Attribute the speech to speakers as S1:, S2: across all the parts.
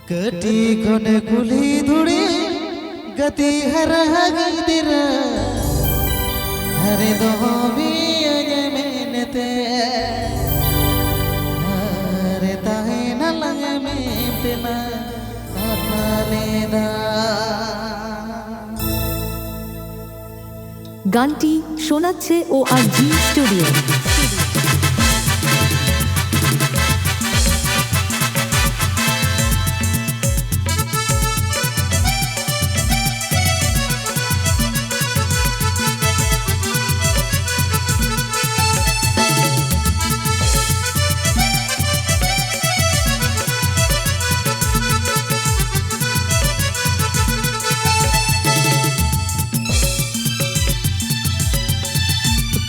S1: कटी कोने कुली धुड़ी गति हर गिदिर हरे दो भी अजे मेनते हरे ताहे न लगे मेंतना लेदा
S2: গানটি শোনাচ্ছে ORG স্টুডিও।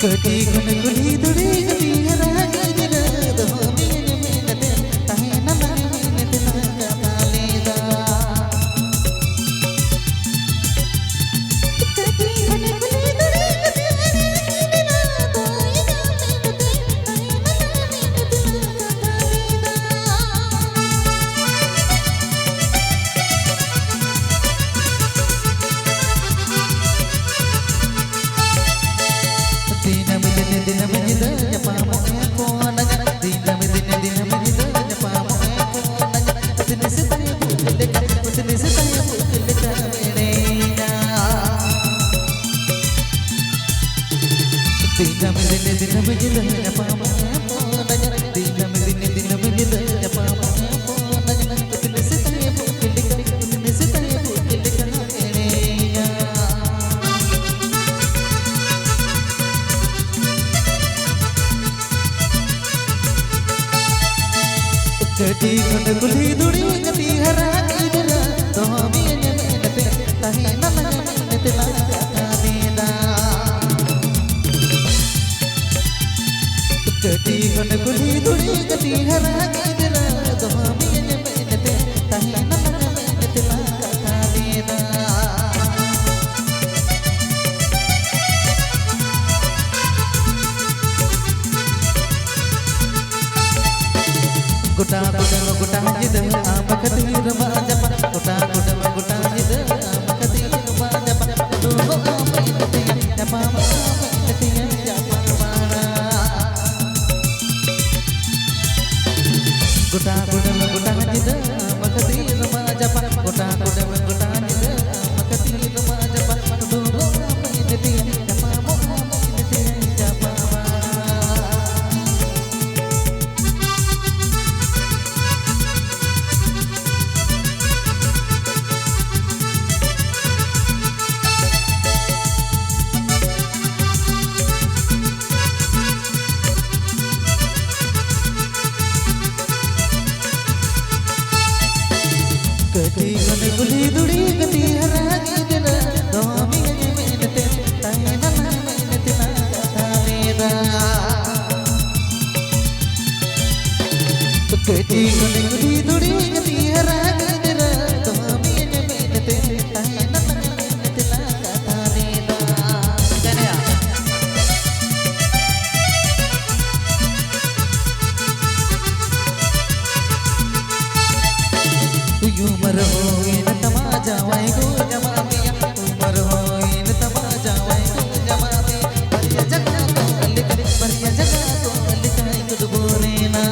S1: कटी कोने कुली धुड़ी गति हर गिदिर दो भी अजे मेनते ताहे न लगे मेंतना लेदा कटी कोने कुली धुड़ी गति हर गिदिर दो भी अजे मेनते ताहे न लगे मेंतना कटी कोने कुली धुड़ी गति हर गिदिर दो भी अजे मेनते ताहे न लगे मेंतना लेदा कटी कोने कुली धुड़ी गति हर गिदिर दो भी अजे मेनते ताहे न लगे मेंतना लेदा गुटा गुटा जिद आम खतीर बाजप गुटा गुटा जिद आम खतीर बाजप दो आम इनते जपा इनते जपा वाला गुटा जिद आम खतीर बाजप गुटा जिद आम खतीर बाजप दो आम इनते जपा इनते जपा कटी कोने कुली धुड़ी गति हर गिदिर दो भी अजे मेनते ताहे न लगे मेंतना लेदा कटी कोने कुली धुड़ी गति हर गिदिर दो भी अजे मेनते ताहे न लगे मेंतना लेदा उमर होइन तमाजा वाई गो जमातिया उमर होइन तमाजा वाई गो जमातिया बढ़िया जगह तो लिख बढ़िया जगह तो लिखाई कुछ बोले ना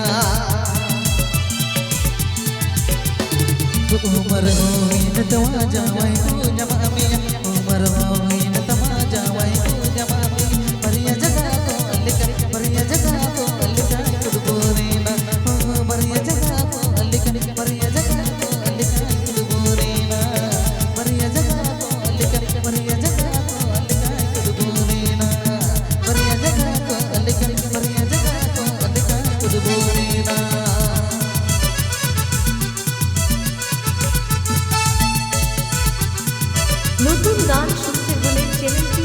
S1: उमर होइन तमाजा वाई गो जमातिया उमर होइन तमाजा वाई गो जमातिया बढ़िया जगह तो लिख बढ़िया जगह तो लिखाई कुछ बोले ना बढ़िया जगह तो लिख बढ़िया जगह
S2: নতুন গান শুনতে হলে চ্যানেলটি